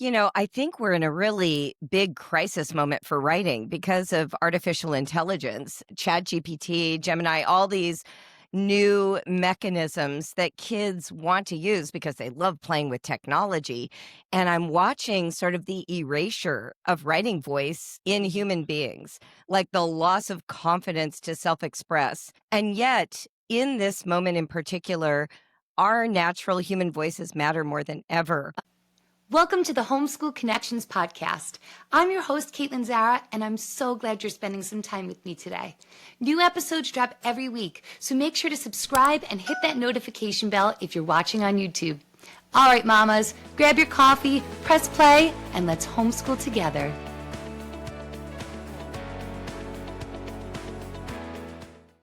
I think we're in a really big crisis moment for writing because of artificial intelligence, ChatGPT, Gemini, all these new mechanisms that kids want to use because they love playing with technology. And I'm watching sort of the erasure of writing voice in human beings, like the loss of confidence to self express. And yet, in this moment in particular, our natural human voices matter more than ever. Welcome to the Homeschool Connections podcast. I'm your host, Kaitlin Zara, and I'm so glad you're spending some time with me today. New episodes drop every week, so make sure to subscribe and hit that notification bell if you're watching on YouTube. All right, mamas, grab your coffee, press play, and let's homeschool together.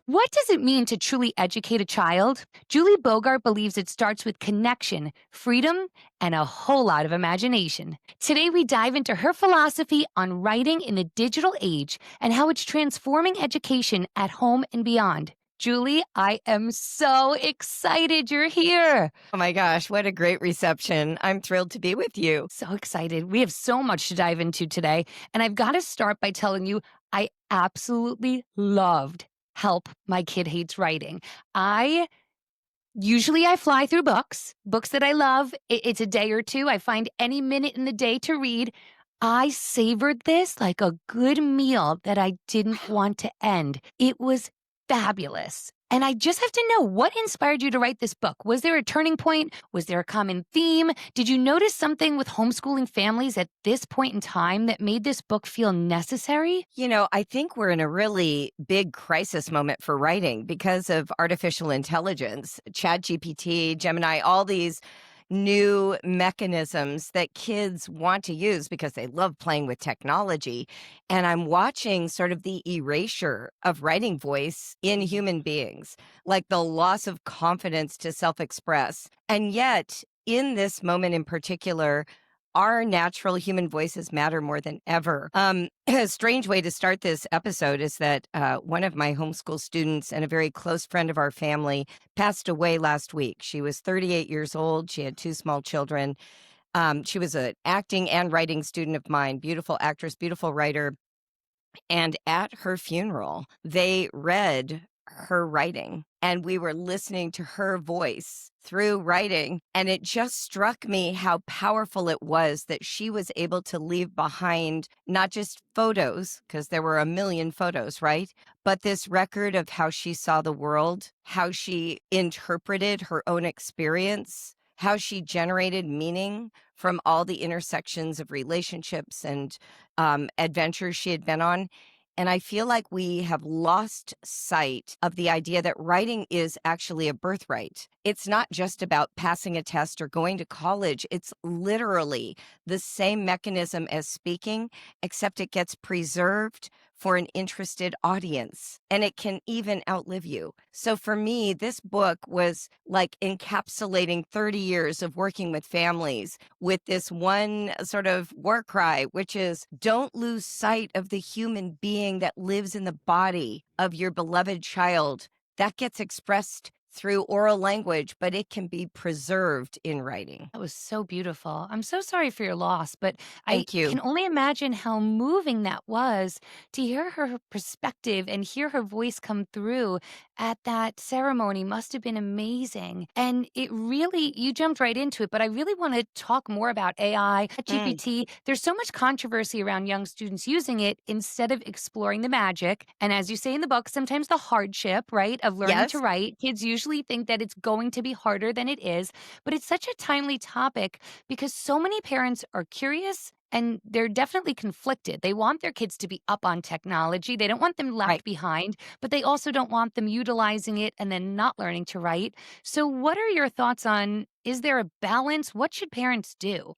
What does it mean to truly educate a child? Julie Bogart believes it starts with connection, freedom, and a whole lot of imagination. Today, we dive into her philosophy on writing in the digital age and how it's transforming education at home and beyond. Julie, I am so excited you're here. Oh my gosh, what a great reception. I'm thrilled to be with you. So excited. We have so much to dive into today. And I've got to start by telling you, I absolutely loved Help My Kid Hates Writing. I fly through books that I love. It's a day or two. I find any minute in the day to read. I savored this like a good meal that I didn't want to end. It was fabulous. And I just have to know, what inspired you to write this book? Was there a turning point? Was there a common theme? Did you notice something with homeschooling families at this point in time that made this book feel necessary? I think we're in a really big crisis moment for writing because of artificial intelligence, ChatGPT, Gemini, all these new mechanisms that kids want to use because they love playing with technology. And I'm watching sort of the erasure of writing voice in human beings, like the loss of confidence to self express. And yet, in this moment in particular, our natural human voices matter more than ever. A strange way to start this episode is that one of my homeschool students and a very close friend of our family passed away last week. She was 38 years old. She had two small children. She was an acting and writing student of mine, beautiful actress, beautiful writer. And at her funeral, they read her writing, and we were listening to her voice through writing. And it just struck me how powerful it was that she was able to leave behind not just photos, because there were a million photos, right? But this record of how she saw the world, how she interpreted her own experience, how she generated meaning from all the intersections of relationships and adventures she had been on. And I feel like we have lost sight of the idea that writing is actually a birthright. It's not just about passing a test or going to college. It's literally the same mechanism as speaking, except it gets preserved for an interested audience, and it can even outlive you. So for me, this book was like encapsulating 30 years of working with families with this one sort of war cry, which is don't lose sight of the human being that lives in the body of your beloved child. That gets expressed through oral language, but it can be preserved in writing. That was so beautiful. I'm so sorry for your loss, but I Thank you. can only imagine how moving that was to hear her perspective and hear her voice come through at that ceremony. Must have been amazing. And it really, you jumped right into it, but I really want to talk more about AI, GPT. There's so much controversy around young students using it instead of exploring the magic. And as you say in the book, sometimes the hardship, right, of learning to Yes. write. Kids usually think that it's going to be harder than it is. But it's such a timely topic because so many parents are curious and they're definitely conflicted. They want their kids to be up on technology. They don't want them left Right. behind, but they also don't want them utilizing it and then not learning to write. So, what are your thoughts on, is there a balance? What should parents do?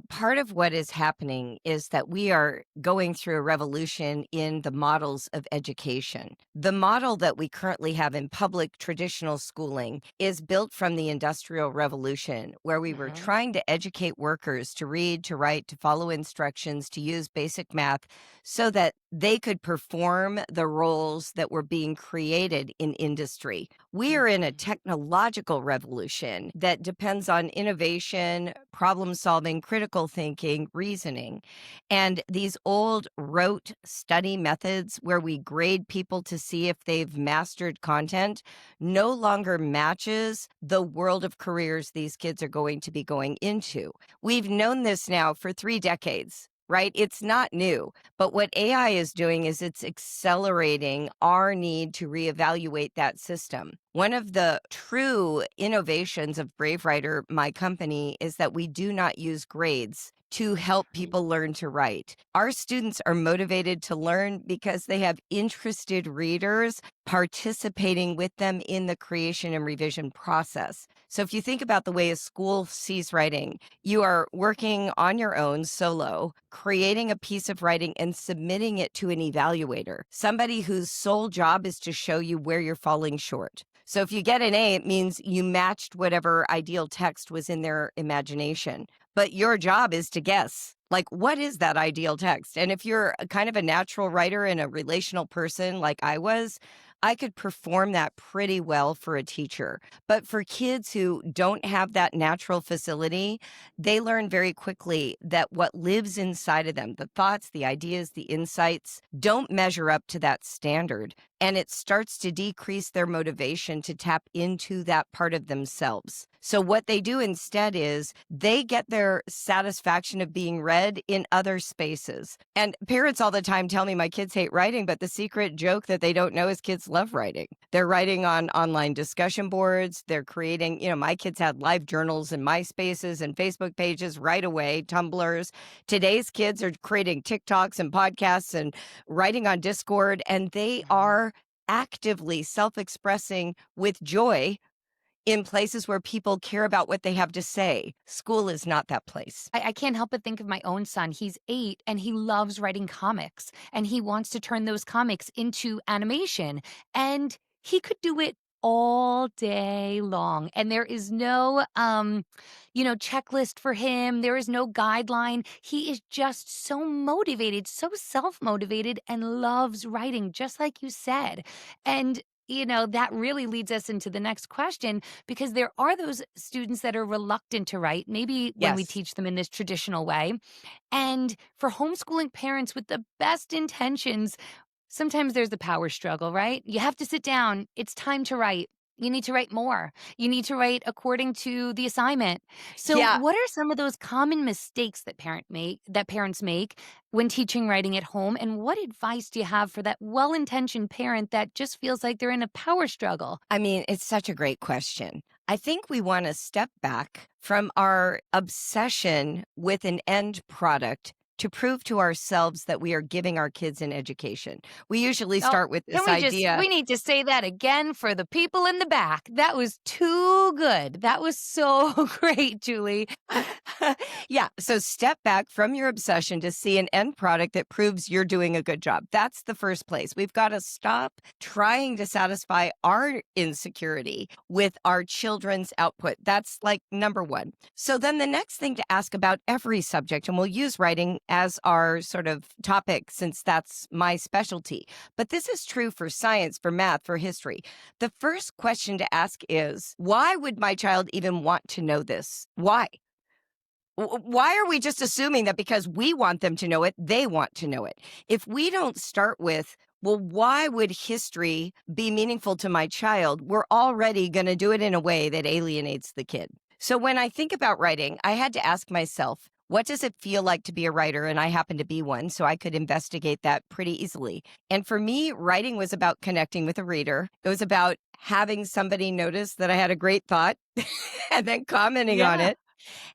Part of what is happening is that we are going through a revolution in the models of education. The model that we currently have in public traditional schooling is built from the Industrial Revolution, where we were trying to educate workers to read, to write, to follow instructions, to use basic math so that they could perform the roles that were being created in industry. We are in a Mhm. technological revolution that depends on innovation, problem solving, critical thinking, reasoning. And these old rote study methods where we grade people to see if they've mastered content no longer matches the world of careers these kids are going to be going into. We've known this now for 3 decades. Right? It's not new. But what AI is doing is it's accelerating our need to reevaluate that system. One of the true innovations of Brave Writer, my company, is that we do not use grades to help Right. people learn to write. Our students are motivated to learn because they have interested readers participating with them in the creation and revision process. So if you think about the way a school sees writing, you are working on your own solo, creating a piece of writing and submitting it to an evaluator, somebody whose sole job is to show you where you're falling short. So if you get an A, it means you matched whatever ideal text was in their imagination. But your job is to guess, like, what is that ideal text? And if you're kind of a natural writer and a relational person like I was, I could perform that pretty well for a teacher. But for kids who don't have that natural facility, they learn very quickly that what lives inside of them, the thoughts, the ideas, the insights, don't measure up to that standard. And it starts to decrease their motivation to tap into that part of themselves. So, what they do instead is they get their satisfaction of being read in other spaces. And parents all the time tell me my kids hate writing, but the secret joke that they don't know is kids love writing. They're writing on online discussion boards. They're creating, my kids had live journals and MySpaces and Facebook pages right away, Tumblrs. Today's kids are creating TikToks and podcasts and writing on Discord, and they Mhm. are actively self expressing with joy in places where people care about what they have to say. School is not that place. I can't help but think of my own son. He's 8 and he loves writing comics and he wants to turn those comics into animation. And he could do it all day long. And there is no checklist for him. There is no guideline. He is just so motivated, so self-motivated and loves writing, just like you said. And that really leads us into the next question because there are those students that are reluctant to write, maybe when we Yes. teach them in this traditional way. And for homeschooling parents with the best intentions, sometimes there's the power struggle, right? You have to sit down. It's time to write. You need to write more. You need to write according to the assignment. So, Yeah. what are some of those common mistakes that parents make when teaching writing at home? And what advice do you have for that well-intentioned parent that just feels like they're in a power struggle? I mean, it's such a great question. I think we want to step back from our obsession with an end product to prove to ourselves that we are giving our kids an education. We usually Oh, start with can this we idea. need to say that again for the people in the back. That was too good. That was so great, Julie. Yeah. So step back from your obsession to see an end product that proves you're doing a good job. That's the first place. We've got to stop trying to satisfy our insecurity with our children's output. That's like number one. So then the next thing to ask about every subject, and we'll use writing as our sort of topic since that's my specialty, but this is true for science, for math, for history. The first question to ask is, why would my child even want to know this? Why? Why are we just assuming that because we want them to know it, they want to know it? If we don't start with, well, why would history be meaningful to my child? We're already going to do it in a way that alienates the kid. So when I think about writing, I had to ask myself, what does it feel like to be a writer? And I happen to be one, so I could investigate that pretty easily. And for me, writing was about connecting with a reader. It was about having somebody notice that I had a great thought and then commenting on Yeah. it.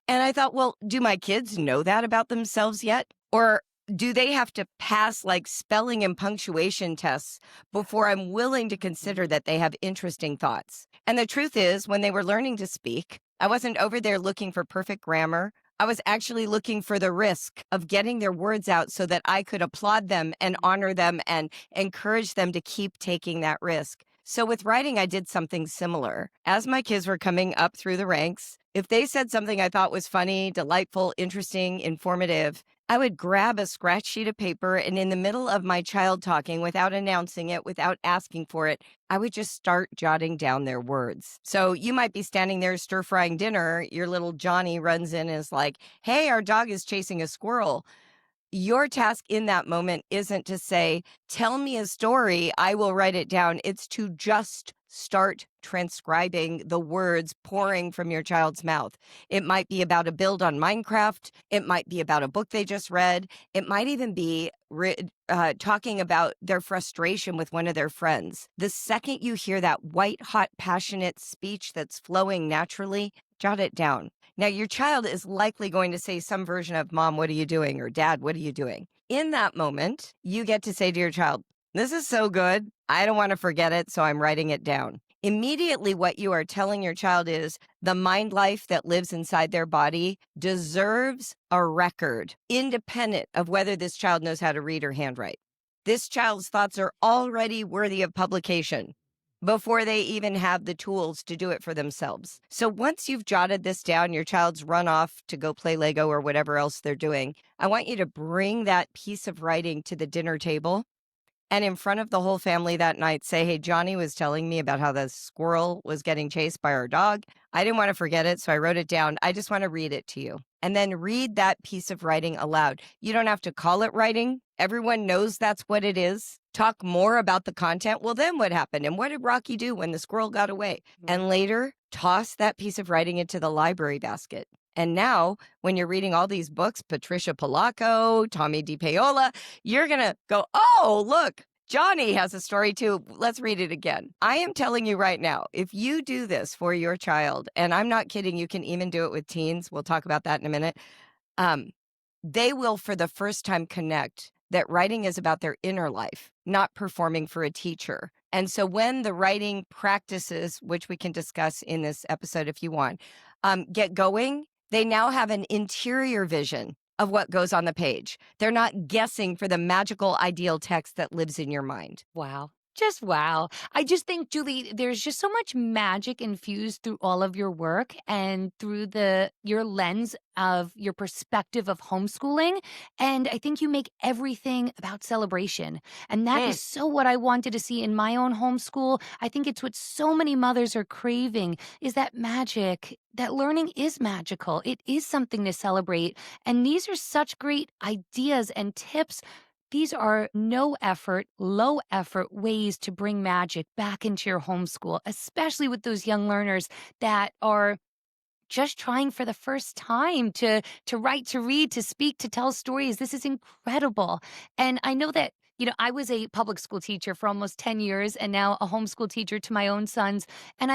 And I thought, well, do my kids know that about themselves yet? Or do they have to pass like spelling and punctuation tests before I'm willing to consider that they have interesting thoughts? And the truth is, when they were learning to speak, I wasn't over there looking for perfect grammar. I was actually looking for the risk of getting their words out so that I could applaud them and honor them and encourage them to keep taking that risk. So with writing, I did something similar. As my kids were coming up through the ranks, If they said something I thought was funny, delightful, interesting, informative, I would grab a scratch sheet of paper and in the middle of my child talking, without announcing it, without asking for it, I would just start jotting down their words. So you might be standing there stir frying dinner. Your little Johnny runs in and is like, hey, our dog is chasing a squirrel. Your task in that moment isn't to say, tell me a story, I will write it down. It's to just start transcribing the words pouring from your child's mouth. It might be about a build on Minecraft. It might be about a book they just read. It might even be talking about their frustration with one of their friends. The second you hear that white hot, passionate speech that's flowing naturally, jot it down. Now, your child is likely going to say some version of, Mom, what are you doing? Or Dad, what are you doing? In that moment, you get to say to your child, this is so good. I don't want to forget it, so I'm writing it down. Immediately, what you are telling your child is the mind life that lives inside their body deserves a record, independent of whether this child knows how to read or handwrite. This child's thoughts are already worthy of publication before they even have the tools to do it for themselves. So once you've jotted this down, your child's run off to go play Lego or whatever else they're doing, I want you to bring that piece of writing to the dinner table and in front of the whole family that night say, hey, Johnny was telling me about how the squirrel was getting chased by our dog. I didn't want to forget it, so I wrote it down. I just want to read it to you. And then read that piece of writing aloud. You don't have to call it writing. Everyone knows that's what it is. Talk more about the content. Well, then what happened? And what did Rocky do when the squirrel got away? And later, toss that piece of writing into the library basket. And now, when you're reading all these books, Patricia Polacco, Tommy DiPaola, you're going to go, oh, look, Johnny has a story too. Let's read it again. I am telling you right now, if you do this for your child, and I'm not kidding, you can even do it with teens. We'll talk about that in a minute. They will, for the first time, connect that writing is about their inner life, not performing for a teacher. And so when the writing practices, which we can discuss in this episode if you want, get going, they now have an interior vision of what goes on the page. They're not guessing for the magical ideal text that lives in your mind. Wow. Just wow. I just think, Julie, there's just so much magic infused through all of your work and through your lens of your perspective of homeschooling. And I think you make everything about celebration. And that is so what I wanted to see in my own homeschool. I think it's what so many mothers are craving is that magic, that learning is magical. It is something to celebrate. And these are such great ideas and tips. These are no effort, low effort ways to bring magic back into your homeschool, especially with those young learners that are just trying for the first time to write, to read, to speak, to tell stories. This is incredible. And I know that, I was a public school teacher for almost 10 years and now a homeschool teacher to my own sons. And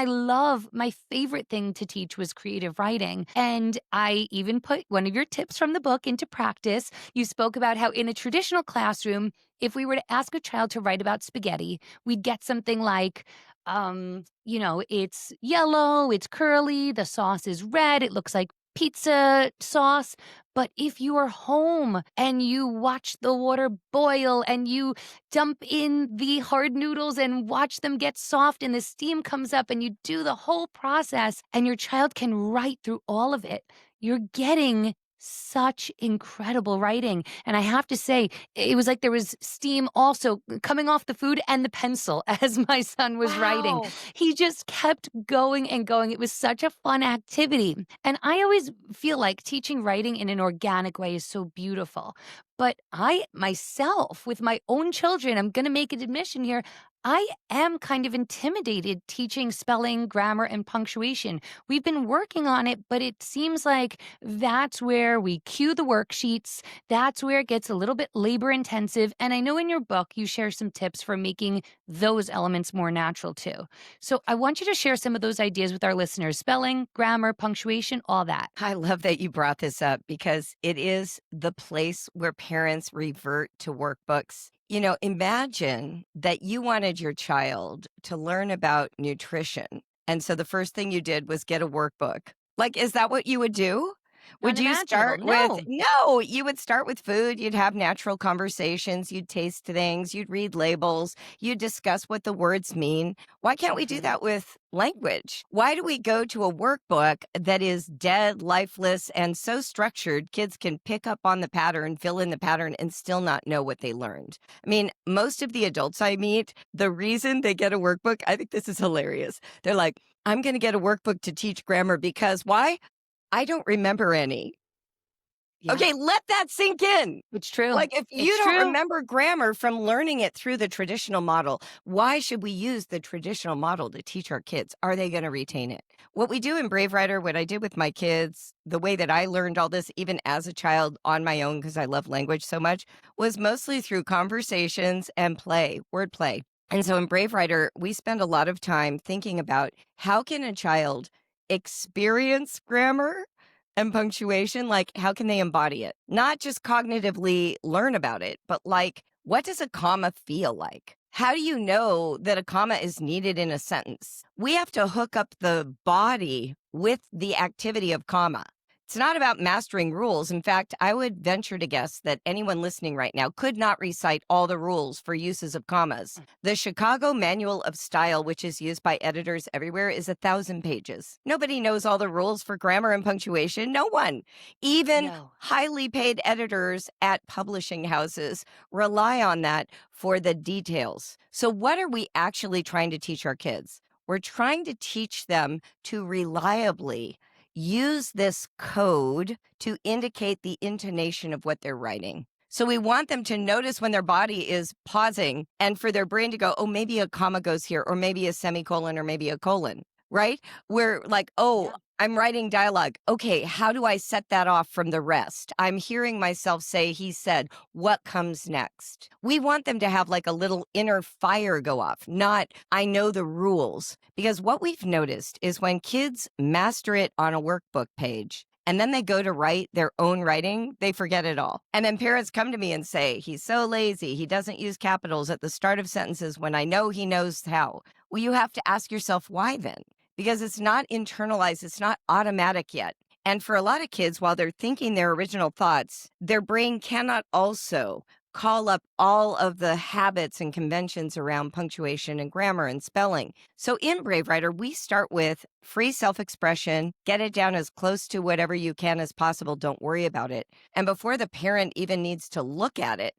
my favorite thing to teach was creative writing. And I even put one of your tips from the book into practice. You spoke about how in a traditional classroom, if we were to ask a child to write about spaghetti, we'd get something like, it's yellow, it's curly, the sauce is red, it looks like pizza sauce. But if you are home and you watch the water boil and you dump in the hard noodles and watch them get soft and the steam comes up and you do the whole process and your child can write through all of it, you're getting such incredible writing. And I have to say, it was like there was steam also coming off the food and the pencil as my son was writing. He just kept going and going. It was such a fun activity. And I always feel like teaching writing in an organic way is so beautiful. But I myself, with my own children, I'm going to make an admission here, I am kind of intimidated teaching spelling, grammar, and punctuation. We've been working on it, but it seems like that's where we cue the worksheets. That's where it gets a little bit labor intensive. And I know in your book, you share some tips for making those elements more natural too. So I want you to share some of those ideas with our listeners: spelling, grammar, punctuation, all that. I love that you brought this up because it is the place where parents revert to workbooks. Imagine that you wanted your child to learn about nutrition. And so the first thing you did was get a workbook. Like, is that what you would do? Would you Unimaginable. start with No. no, you would start with food, you'd have natural conversations, you'd taste things, you'd read labels, you'd discuss what the words mean. Why can't we do Mhm. that with language? Why do we go to a workbook that is dead, lifeless, and so structured kids can pick up on the pattern, fill in the pattern, and still not know what they learned? I mean, most of the adults I meet, the reason they get a workbook, I think this is hilarious. They're like, I'm going to get a workbook to teach grammar because why? I don't remember any. Yeah. Okay, let that sink in. It's true. Like, if you It's don't true. remember grammar from learning it through the traditional model, why should we use the traditional model to teach our kids? Are they going to retain it? What we do in Brave Writer, what I did with my kids, the way that I learned all this, even as a child on my own, because I love language so much, was mostly through conversations and play, wordplay. And so in Brave Writer, we spend a lot of time thinking about how can a child experience grammar and punctuation, like, how can they embody it? Not just cognitively learn about it, but like, what does a comma feel like? How do you know that a comma is needed in a sentence? We have to hook up the body with the activity of comma. It's not about mastering rules. In fact, I would venture to guess that anyone listening right now could not recite all the rules for uses of commas. The Chicago Manual of Style, which is used by editors everywhere, is 1,000 pages. Nobody knows all the rules for grammar and punctuation. No one. Even No. highly paid editors at publishing houses rely on that for the details. So, what are we actually trying to teach our kids? We're trying to teach them to reliably use this code to indicate the intonation of what they're writing. So we want them to notice when their body is pausing and for their brain to go, oh, maybe a comma goes here, or maybe a semicolon, or maybe a colon, right? We're like, oh, Yeah. I'm writing dialogue. Okay, how do I set that off from the rest? I'm hearing myself say, he said, what comes next? We want them to have like a little inner fire go off, not, I know the rules. Because what we've noticed is when kids master it on a workbook page, and then they go to write their own writing, they forget it all. And then parents come to me and say, he's so lazy. He doesn't use capitals at the start of sentences when I know he knows how. Well, you have to ask yourself why then, because it's not internalized, it's not automatic yet. And for a lot of kids, while they're thinking their original thoughts, their brain cannot also call up all of the habits and conventions around punctuation and grammar and spelling. So in Brave Writer, we start with free self-expression, get it down as close to whatever you can as possible. Don't worry about it. And before the parent even needs to look at it,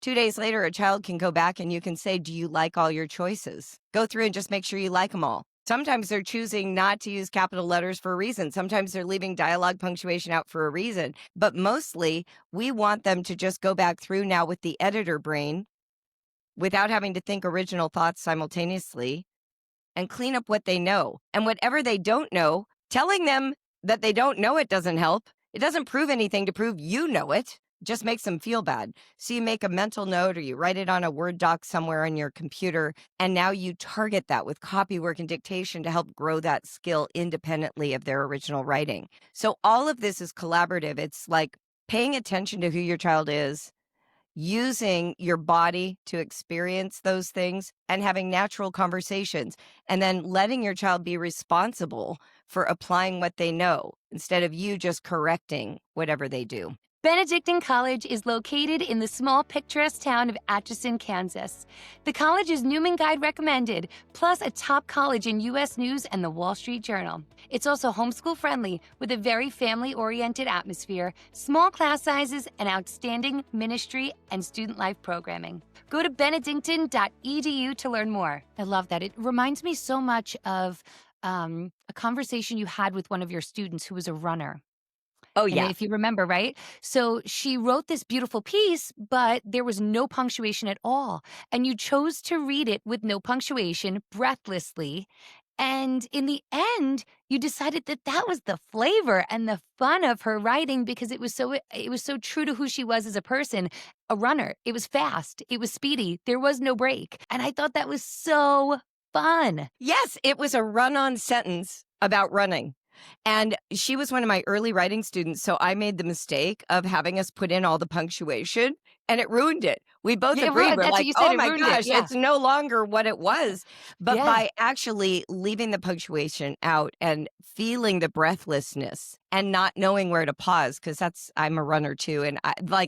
2 days later, a child can go back and you can say, do you like all your choices? Go through and just make sure you like them all. Sometimes they're choosing not to use capital letters for a reason. Sometimes they're leaving dialogue punctuation out for a reason. But mostly, we want them to just go back through now with the editor brain without having to think original thoughts simultaneously and clean up what they know. And whatever they don't know, telling them that they don't know it doesn't help. It doesn't prove anything to prove you know it. Just makes them feel bad. So you make a mental note or you write it on a Word doc somewhere on your computer, and now you target that with copywork and dictation to help grow that skill independently of their original writing. So all of this is collaborative. It's like paying attention to who your child is, using your body to experience those things, and having natural conversations, and then letting your child be responsible for applying what they know instead of you just correcting whatever they do. Benedictine College is located in the small, picturesque town of Atchison, Kansas. The college is Newman Guide recommended, plus a top college in U.S. News and the Wall Street Journal. It's also homeschool friendly with a very family-oriented atmosphere, small class sizes, and outstanding ministry and student life programming. Go to benedictine.edu to learn more. I love that. It reminds me so much of a conversation you had with one of your students who was a runner. Oh, And yeah. if you remember, right? So she wrote this beautiful piece, but there was no punctuation at all. And you chose to read it with no punctuation, breathlessly. And in the end, you decided that that was the flavor and the fun of her writing because it was so true to who she was as a person, a runner. It was fast. It was speedy. There was no break. And I thought that was so fun. Yes, it was a run-on sentence about running. And she was one of my early writing students, so I made the mistake of having us put in all the punctuation. and it ruined it. We both Yeah, agreed. We're that's what like, you said, "Oh it my ruined it, gosh, yeah. it's no longer what it was." But Yeah. by actually leaving the punctuation out and feeling the breathlessness and not knowing where to pause, because I'm a runner too, and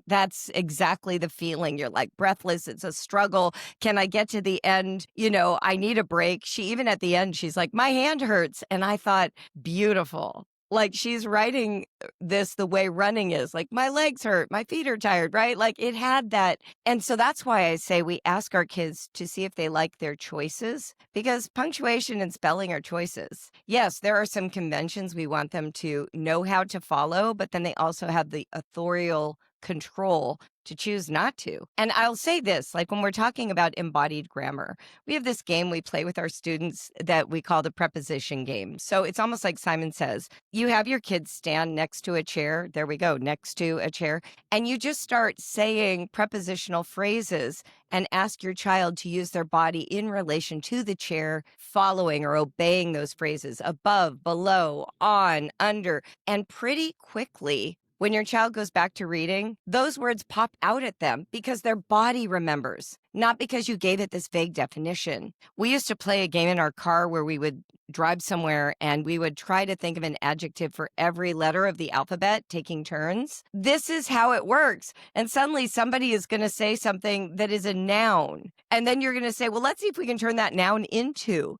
that's exactly the feeling. You're like breathless, it's a struggle. Can I get to the end? I need a break. She even at the end, she's like, "My hand hurts." And I thought, beautiful. Like she's writing this the way running is. Like, my legs hurt, my feet are tired, right? Like it had that. And so that's why I say we ask our kids to see if they like their choices, because punctuation and spelling are choices. Yes, there are some conventions we want them to know how to follow, but then they also have the authorial control to choose not to. And I'll say this, like when we're talking about embodied grammar, we have this game we play with our students that we call the preposition game. So it's almost like Simon Says. You have your kids stand next to a chair. There we go, next to a chair. And you just start saying prepositional phrases and ask your child to use their body in relation to the chair, following or obeying those phrases above, below, on, under. And pretty quickly, when your child goes back to reading, those words pop out at them because their body remembers, not because you gave it this vague definition. We used to play a game in our car where we would drive somewhere and we would try to think of an adjective for every letter of the alphabet, taking turns. This is how it works. And suddenly somebody is going to say something that is a noun. And then you're going to say, well, let's see if we can turn that noun into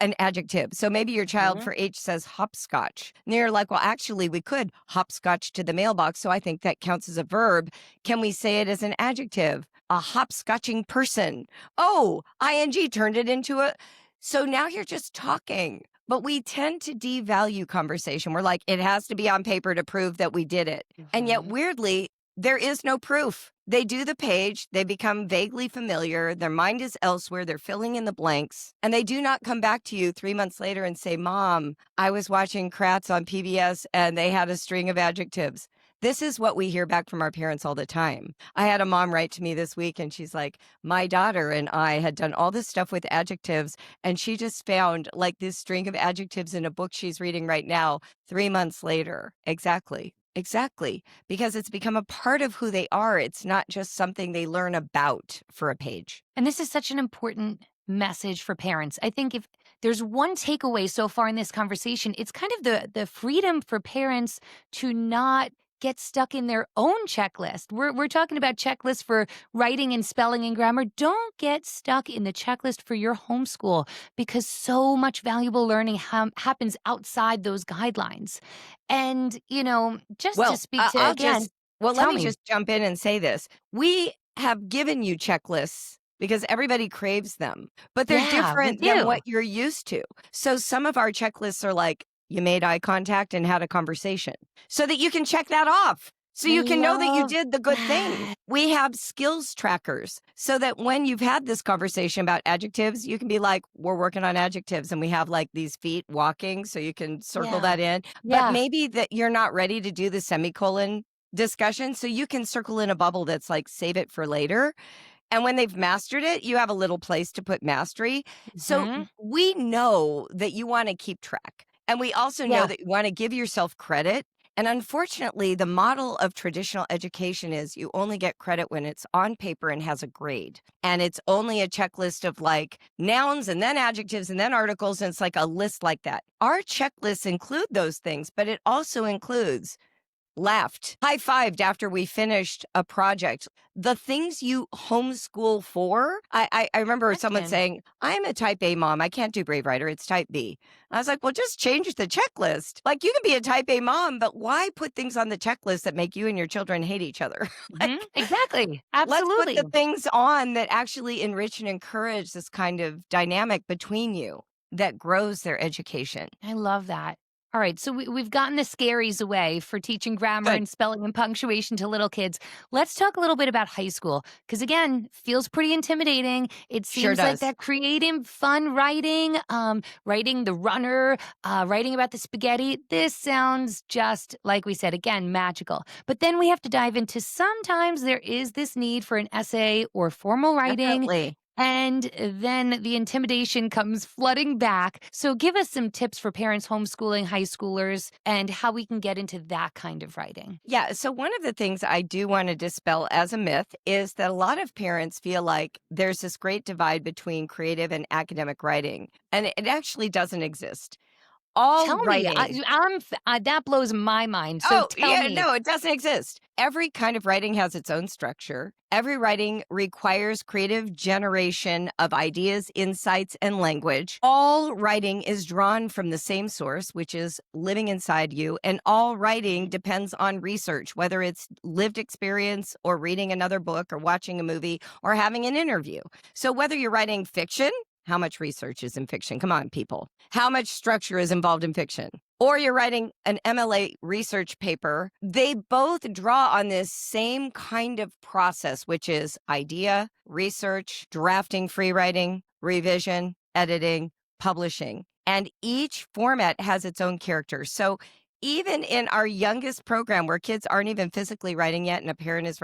an adjective. So maybe your child Mhm. for H says hopscotch. And you're like, well, actually, we could hopscotch to the mailbox. So I think that counts as a verb. Can we say it as an adjective? A hopscotching person. Oh, ing turned it into a. So now you're just talking. But we tend to devalue conversation. We're like, it has to be on paper to prove that we did it. And yet, Mhm. weirdly, there is no proof. They do the page, they become vaguely familiar, their mind is elsewhere, they're filling in the blanks, and they do not come back to you 3 months later and say, Mom, I was watching Kratz on PBS and they had a string of adjectives. This is what we hear back from our parents all the time. I had a mom write to me this week and she's like, my daughter and I had done all this stuff with adjectives and she just found like this string of adjectives in a book she's reading right now 3 months later. Exactly. Exactly. Because it's become a part of who they are. It's not just something they learn about for a page. And this is such an important message for parents. I think if there's one takeaway so far in this conversation, it's kind of the freedom for parents to not get stuck in their own checklist. We're talking about checklists for writing and spelling and grammar. Don't get stuck in the checklist for your homeschool because so much valuable learning happens outside those guidelines. And, just to Well, speak to again, let tell me me. just jump in and say this. We have given you checklists because everybody craves them, but they're Yeah, we different than do. what you're used to. So some of our checklists are like, you made eye contact and had a conversation so that you can check that off. So I you can know that you love did the good thing. that. We have skills trackers so that when you've had this conversation about adjectives, you can be like, we're working on adjectives and we have like these feet walking so you can circle Yeah. that in. But Yeah. maybe that you're not ready to do the semicolon discussion. So you can circle in a bubble that's like, save it for later. And when they've mastered it, you have a little place to put mastery. So Mhm. we know that you want to keep track. And we also know Yeah. that you want to give yourself credit. And unfortunately, the model of traditional education is you only get credit when it's on paper and has a grade. And it's only a checklist of like nouns and then adjectives and then articles. And it's like a list like that. Our checklists include those things, but it also includes laughed, high-fived after we finished a project. The things you homeschool for, I remember someone Question. saying, I'm a type A mom. I can't do Brave Writer. It's type B. I was like, well, just change the checklist. Like you can be a type A mom, but why put things on the checklist that make you and your children hate each other? Mhm. Like, Exactly. let's put Absolutely. the things on that actually enrich and encourage this kind of dynamic between you that grows their education. I love that. All right, so we've gotten the scaries away for teaching grammar Good. and spelling and punctuation to little kids. Let's talk a little bit about high school because, again, feels pretty intimidating. It Sure seems like does. that creative, fun writing, writing the runner, writing about the spaghetti. This sounds just like we said again, magical. But then we have to dive into sometimes there is this need for an essay or formal writing. Definitely. And then the intimidation comes flooding back. So give us some tips for parents homeschooling high schoolers and how we can get into that kind of writing. Yeah. So, one of the things I do want to dispel as a myth is that a lot of parents feel like there's this great divide between creative and academic writing, and it actually doesn't exist. All Tell me, writing. that blows my mind. So Oh, tell yeah, me. no, it doesn't exist. Every kind of writing has its own structure. Every writing requires creative generation of ideas, insights, and language. All writing is drawn from the same source, which is living inside you. And all writing depends on research, whether it's lived experience or reading another book or watching a movie or having an interview. So, whether you're writing fiction, how much research is in fiction? Come on, people. How much structure is involved in fiction? Or you're writing an MLA research paper, they both draw on this same kind of process, which is idea, research, drafting, free writing, revision, editing, publishing. And each format has its own character. So even in our youngest program where kids aren't even physically writing yet and a parent is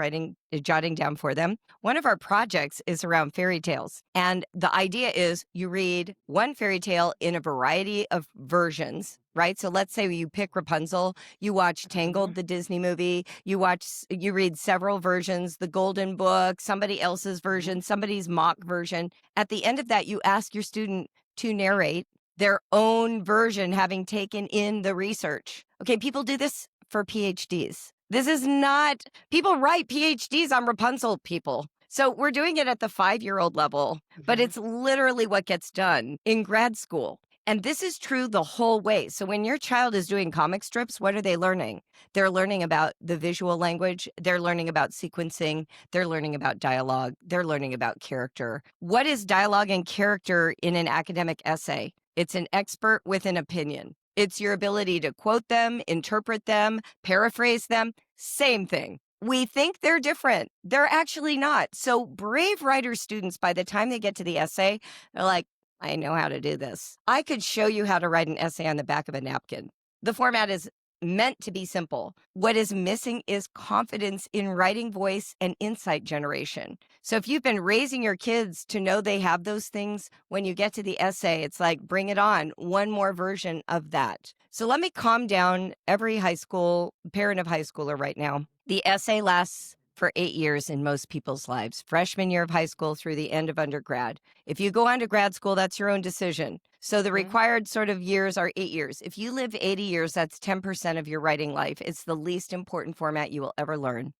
jotting down for them, one of our projects is around fairy tales. And the idea is you read one fairy tale in a variety of versions, right? So let's say you pick Rapunzel, you watch Tangled, Mhm. the Disney movie, you read several versions, the Golden Book, somebody else's Mhm. version, somebody's mock version. At the end of that, you ask your student to narrate their own version, having taken in the research. Okay, people do this for PhDs. This is not, people write PhDs on Rapunzel, people. So we're doing it at the 5-year-old level, but Mhm. it's literally what gets done in grad school. And this is true the whole way. So when your child is doing comic strips, what are they learning? They're learning about the visual language. They're learning about sequencing. They're learning about dialogue. They're learning about character. What is dialogue and character in an academic essay? It's an expert with an opinion. It's your ability to quote them, interpret them, paraphrase them. Same thing. We think they're different. They're actually not. So, brave writer students, by the time they get to the essay, they're like, I know how to do this. I could show you how to write an essay on the back of a napkin. The format is meant to be simple. What is missing is confidence in writing voice and insight generation. So if you've been raising your kids to know they have those things, when you get to the essay, it's like, bring it on, one more version of that. So let me calm down every high school parent of high schooler right now. The essay lasts for 8 years in most people's lives, freshman year of high school through the end of undergrad. If you go on to grad school, that's your own decision. So the Mhm. required sort of years are 8 years. If you live 80 years, that's 10% of your writing life. It's the least important format you will ever learn.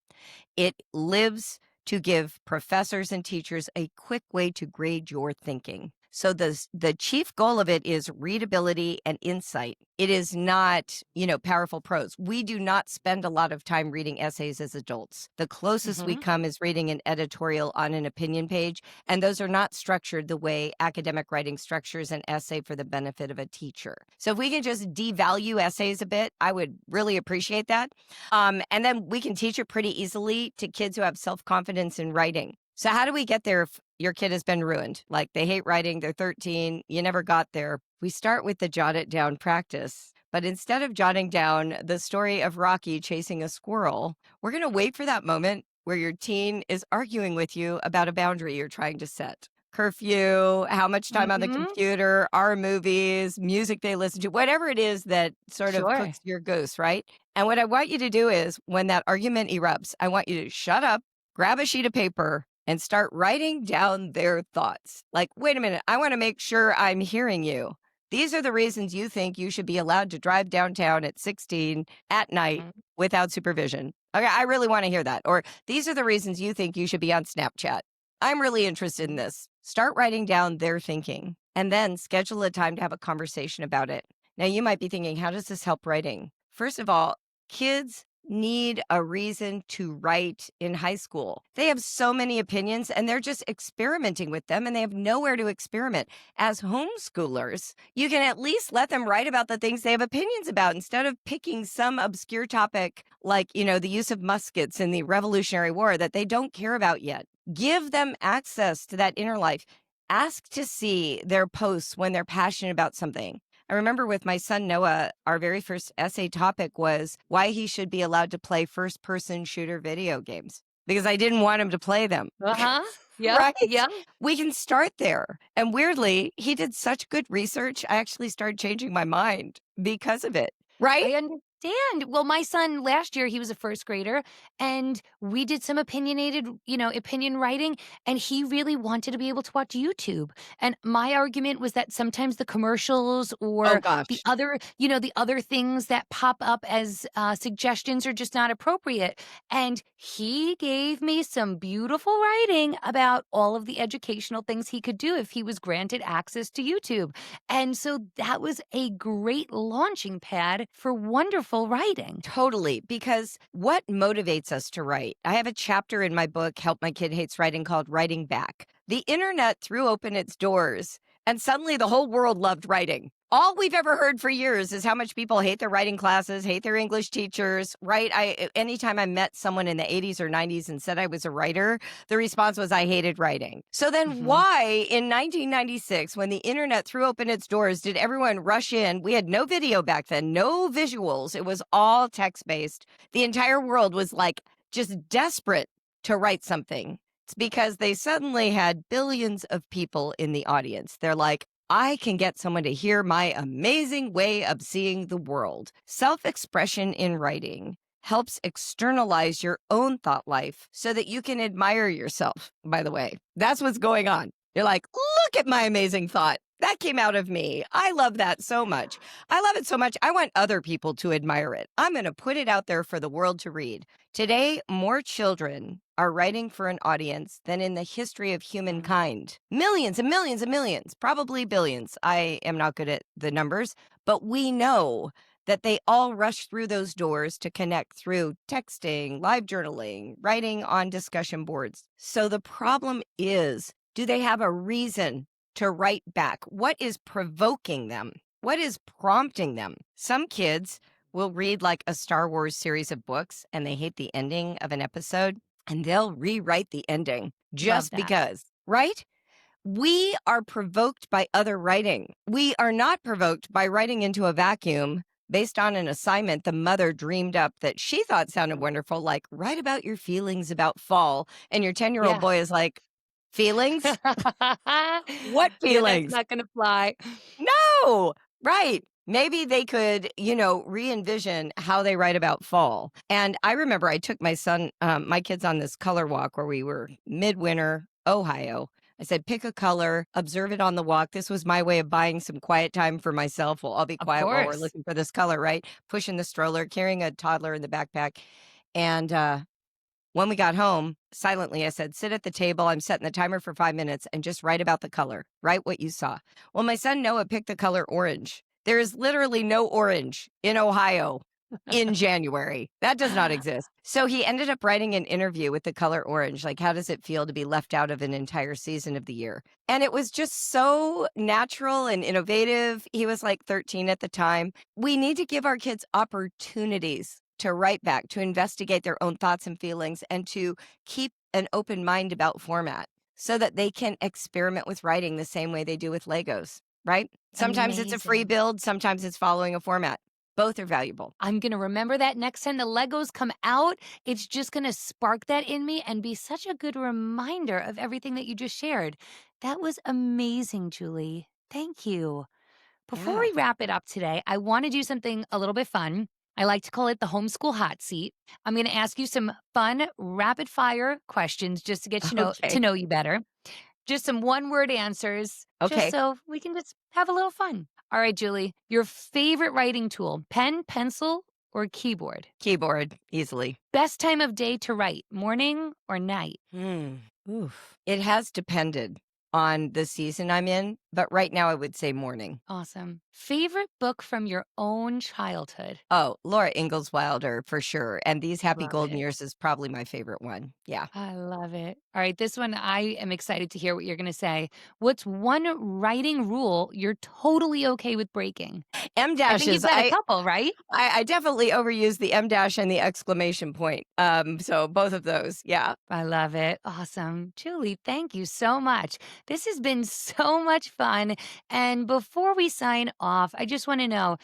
It lives to give professors and teachers a quick way to grade your thinking. So the chief goal of it is readability and insight. It is not, powerful prose. We do not spend a lot of time reading essays as adults. The closest we Mhm. come is reading an editorial on an opinion page, and those are not structured the way academic writing structures an essay for the benefit of a teacher. So if we can just devalue essays a bit, I would really appreciate that. And then we can teach it pretty easily to kids who have self-confidence in writing. So how do we get there if your kid has been ruined? Like they hate writing, they're 13, you never got there. We start with the jot it down practice. But instead of jotting down the story of Rocky chasing a squirrel, we're going to wait for that moment where your teen is arguing with you about a boundary you're trying to set. Curfew, how much time on the Mhm. computer, our movies, music they listen to, whatever it is that sort of Sure. cooks your goose, right? And what I want you to do is when that argument erupts, I want you to shut up, grab a sheet of paper, and start writing down their thoughts. Like, wait a minute, I want to make sure I'm hearing you. These are the reasons you think you should be allowed to drive downtown at 16 at night Mhm. without supervision. Okay, I really want to hear that. Or these are the reasons you think you should be on Snapchat. I'm really interested in Mhm. this. Start writing down their thinking and then schedule a time to have a conversation about it. Now, you might be thinking, how does this help writing? First of all, kids need a reason to write in high school. They have so many opinions and they're just experimenting with them and they have nowhere to experiment. As homeschoolers, you can at least let them write about the things they have opinions about instead of picking some obscure topic like, the use of muskets in the Revolutionary War that they don't care about yet. Give them access to that inner life. Ask to see their posts when they're passionate about something. I remember with my son Noah, our very first essay topic was why he should be allowed to play first person shooter video games because I didn't want him to play them. Uh-huh. Yep, right? yep. We can start there. And weirdly, he did such good research. I actually started changing my mind because of it, right? I understand. Well, my son last year, he was a first grader, and we did some opinion writing, and he really wanted to be able to watch YouTube. And my argument was that sometimes the commercials Oh or gosh. the other things that pop up as suggestions are just not appropriate. And he gave me some beautiful writing about all of the educational things he could do if he was granted access to YouTube. And so that was a great launching pad for wonderful writing. Totally. Because what motivates us to write? I have a chapter in my book, Help My Kid Hates Writing, called Writing Back. The internet threw open its doors, and suddenly the whole world loved writing. All we've ever heard for years is how much people hate their writing classes, hate their English teachers, right? Anytime I met someone in the 80s or 90s and said I was a writer, the response was I hated writing. So then Mhm. why in 1996 when the internet threw open its doors did everyone rush in? We had no video back then, no visuals. It was all text-based. The entire world was like just desperate to write something. It's because they suddenly had billions of people in the audience. They're like, I can get someone to hear my amazing way of seeing the world. Self expression in writing helps externalize your own thought life so that you can admire yourself, by the way. That's what's going on. You're like, look at my amazing thought. That came out of me. I love that so much. I love it so much. I want other people to admire it. I'm going to put it out there for the world to read. Today, more children are writing for an audience than in the history of humankind. Millions and millions and millions, probably billions. I am not good at the numbers, but we know that they all rush through those doors to connect through texting, live journaling, writing on discussion boards. So the problem is, do they have a reason to write back? What is provoking them? What is prompting them? Some kids will read like a Star Wars series of books and they hate the ending of an episode and they'll rewrite the ending Love just that. because, right? We are provoked by other writing. We are not provoked by writing into a vacuum based on an assignment the mother dreamed up that she thought sounded wonderful, like write about your feelings about fall. And your 10-year-old Yeah. boy is like, feelings? What Yeah, that's feelings? not gonna fly. No, right. Maybe they could, re-envision how they write about fall. And I remember I took my kids on this color walk where we were midwinter, Ohio. I said, pick a color, observe it on the walk. This was my way of buying some quiet time for myself. We'll all be Of quiet while we're course. looking for this color, right? Pushing the stroller, carrying a toddler in the backpack. And when we got home, silently, I said, sit at the table. I'm setting the timer for 5 minutes and just write about the color. Write what you saw. Well, my son Noah picked the color orange. There is literally no orange in Ohio in January. That does not exist. So he ended up writing an interview with the color orange. Like, how does it feel to be left out of an entire season of the year? And it was just so natural and innovative. He was like 13 at the time. We need to give our kids opportunities to write back, to investigate their own thoughts and feelings, and to keep an open mind about format so that they can experiment with writing the same way they do with Legos, right? Sometimes it's a free Amazing. build, sometimes it's following a format. Both are valuable. I'm gonna remember that next time the Legos come out. It's just gonna spark that in me and be such a good reminder of everything that you just shared. That was amazing, Julie. Thank you. Before Yeah. we wrap it up today, I want to do something a little bit fun. I like to call it the homeschool hot seat. I'm going to ask you some fun rapid fire questions just to get to Okay. know you better. Just some one-word answers just Okay. so we can just have a little fun. All right, Julie, your favorite writing tool, pen, pencil, or keyboard? Keyboard, easily. Best time of day to write, morning or night? Hmm. Oof. It has depended on the season I'm in, but right now I would say morning. Awesome. Favorite book from your own childhood? Oh, Laura Ingalls Wilder for sure. And These Happy Love Golden it. Years is probably my favorite one. Yeah. I love it. All right, this one, I am excited to hear what you're going to say. What's one writing rule you're totally okay with breaking? M I think you've dashes. got a couple, right? I definitely overuse the M dash and the exclamation point. So both of those. Yeah. I love it. Awesome. Julie, thank you so much. This has been so much fun. And before we sign off, I just want to know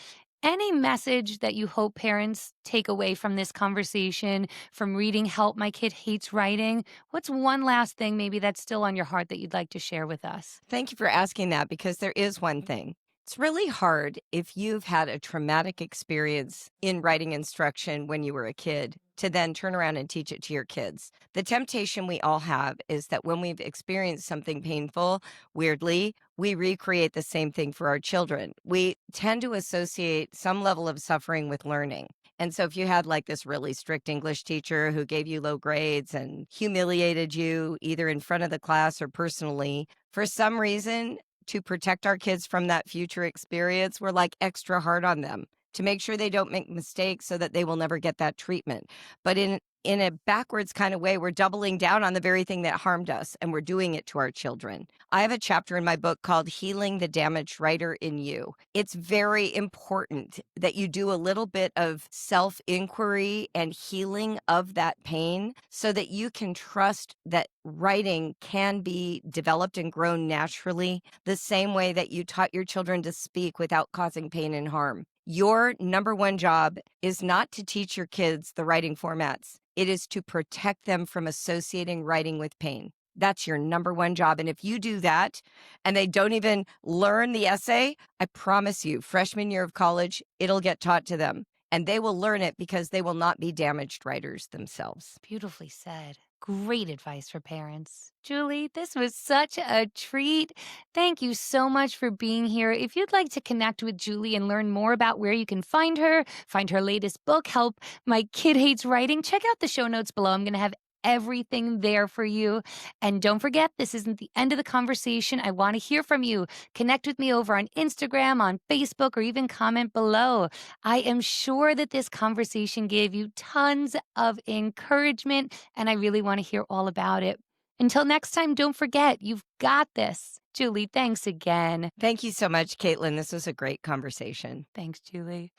Any message that you hope parents take away from this conversation, from reading Help My Kid Hates Writing? What's one last thing maybe that's still on your heart that you'd like to share with us? Thank you for asking that because there is one thing. It's really hard if you've had a traumatic experience in writing instruction when you were a kid to then turn around and teach it to your kids. The temptation we all have is that when we've experienced something painful, weirdly, we recreate the same thing for our children. We tend to associate some level of suffering with learning. And so if you had like this really strict English teacher who gave you low grades and humiliated you either in front of the class or personally, for some reason, to protect our kids from that future experience, we're like extra hard on them to make sure they don't make mistakes so that they will never get that treatment. But in a backwards kind of way, we're doubling down on the very thing that harmed us and we're doing it to our children. I have a chapter in my book called Healing the Damaged Writer in You. It's very important that you do a little bit of self inquiry and healing of that pain so that you can trust that writing can be developed and grown naturally, the same way that you taught your children to speak without causing pain and harm. Your number one job is not to teach your kids the writing formats. It is to protect them from associating writing with pain. That's your number one job. And if you do that and they don't even learn the essay, I promise you, freshman year of college, it'll get taught to them. And they will learn it because they will not be damaged writers themselves. Beautifully said. Great advice for parents. Julie, this was such a treat. Thank you so much for being here. If you'd like to connect with Julie and learn more about where you can find her latest book, Help My Kid Hates Writing, check out the show notes below. I'm going to have everything there for you. And don't forget, this isn't the end of the conversation. I want to hear from you. Connect with me over on Instagram, on Facebook, or even comment below. I am sure that this conversation gave you tons of encouragement, and I really want to hear all about it. Until next time, don't forget, you've got this. Julie, thanks again. Thank you so much, Kaitlin. This was a great conversation. Thanks, Julie.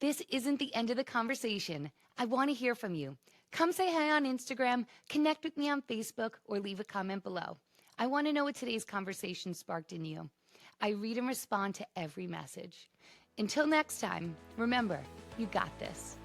This isn't the end of the conversation. I want to hear from you. Come say hi on Instagram, connect with me on Facebook, or leave a comment below. I want to know what today's conversation sparked in you. I read and respond to every message. Until next time, remember, you got this.